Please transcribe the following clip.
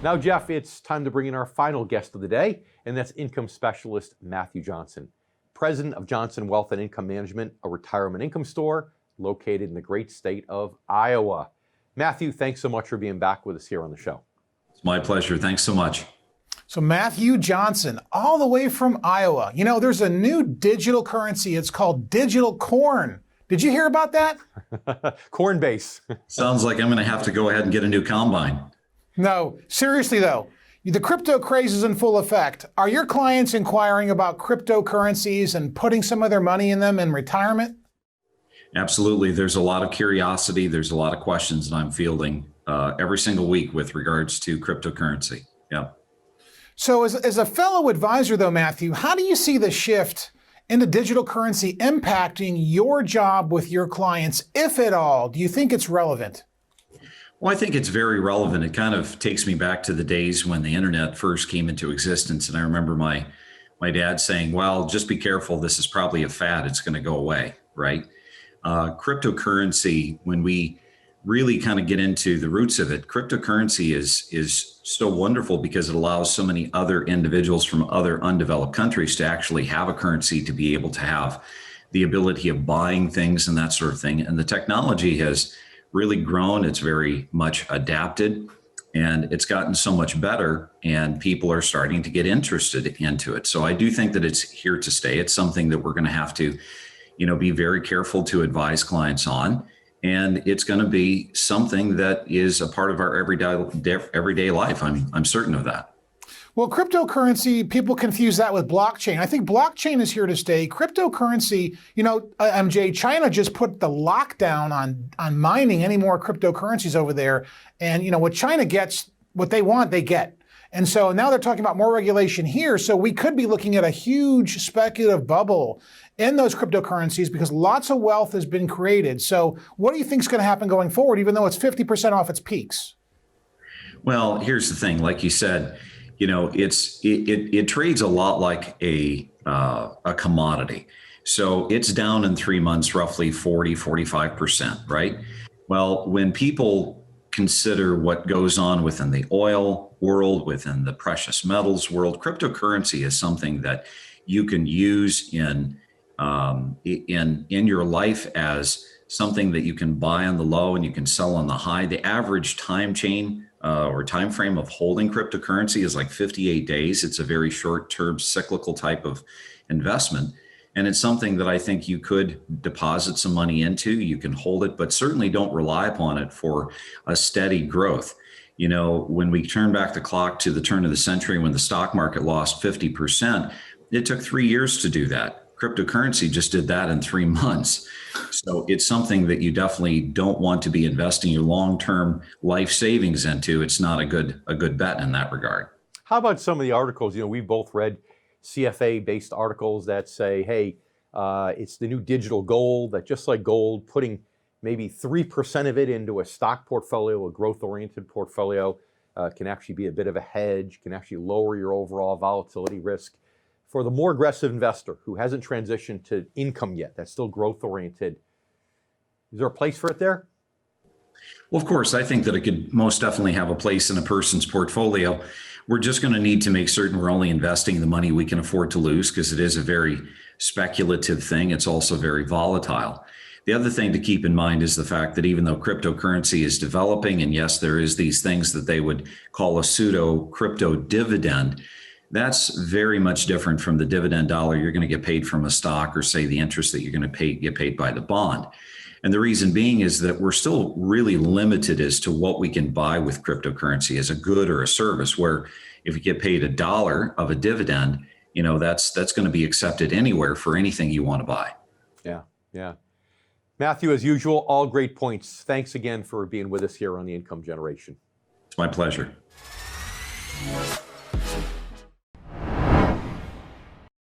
Now, Jeff, it's time to bring in our final guest of the day, and that's income specialist Matthew Johnson, president of Johnson Wealth and Income Management, a retirement income store located in the great state of Iowa. Matthew, thanks so much for being back with us here on the show. It's my pleasure. Thanks so much. So Matthew Johnson, all the way from Iowa. You know, there's a new digital currency. It's called digital corn. Did you hear about that? Coinbase. Sounds like I'm going to have to go ahead and get a new combine. No, seriously though, the crypto craze is in full effect. Are your clients inquiring about cryptocurrencies and putting some of their money in them in retirement? Absolutely. There's a lot of curiosity. There's a lot of questions that I'm fielding every single week with regards to cryptocurrency. Yeah. So as a fellow advisor though, Matthew, how do you see the shift into digital currency impacting your job with your clients, if at all? Do you think it's relevant? Well, I think it's very relevant. It kind of takes me back to the days when the internet first came into existence. And I remember my dad saying, well, just be careful. This is probably a fad. It's going to go away, right? Cryptocurrency, when we really kind of get into the roots of it, cryptocurrency is so wonderful because it allows so many other individuals from other undeveloped countries to actually have a currency, to be able to have the ability of buying things and that sort of thing. And the technology has really grown. It's very much adapted, and it's gotten so much better, and people are starting to get interested into it. So I do think that it's here to stay. It's something that we're going to have to, be very careful to advise clients on. And it's going to be something that is a part of our everyday life. I'm certain of that. Well, cryptocurrency, people confuse that with blockchain. I think blockchain is here to stay. Cryptocurrency, MJ, China just put the lockdown on mining any more cryptocurrencies over there. And, what China gets, what they want, they get. And so now they're talking about more regulation here. So we could be looking at a huge speculative bubble in those cryptocurrencies because lots of wealth has been created. So what do you think is going to happen going forward, even though it's 50% off its peaks? Well, here's the thing. Like you said, it trades a lot like a commodity. So it's down in 3 months, roughly 45%, right? Well, when people consider what goes on within the oil world, within the precious metals world, cryptocurrency is something that you can use in your life as something that you can buy on the low and you can sell on the high. The average time chain or time frame of holding cryptocurrency is like 58 days. It's a very short-term cyclical type of investment. And it's something that I think you could deposit some money into. You can hold it, but certainly don't rely upon it for a steady growth. When we turn back the clock to the turn of the century, when the stock market lost 50%, it took 3 years to do that. Cryptocurrency just did that in 3 months. So it's something that you definitely don't want to be investing your long-term life savings into. It's not a good bet in that regard. How about some of the articles? We've both read CFA-based articles that say, hey, it's the new digital gold, that just like gold, putting maybe 3% of it into a stock portfolio, a growth-oriented portfolio, can actually be a bit of a hedge, can actually lower your overall volatility risk. For the more aggressive investor who hasn't transitioned to income yet, that's still growth-oriented, is there a place for it there? Well, of course, I think that it could most definitely have a place in a person's portfolio. We're just going to need to make certain we're only investing the money we can afford to lose, because it is a very speculative thing. It's also very volatile. The other thing to keep in mind is the fact that even though cryptocurrency is developing, and yes, there is these things that they would call a pseudo crypto dividend, that's very much different from the dividend dollar you're going to get paid from a stock, or say the interest that you're going to get paid by the bond. And the reason being is that we're still really limited as to what we can buy with cryptocurrency as a good or a service, where if you get paid $1 of a dividend, that's going to be accepted anywhere for anything you want to buy. Yeah. Matthew, as usual, all great points. Thanks again for being with us here on The Income Generation. It's my pleasure.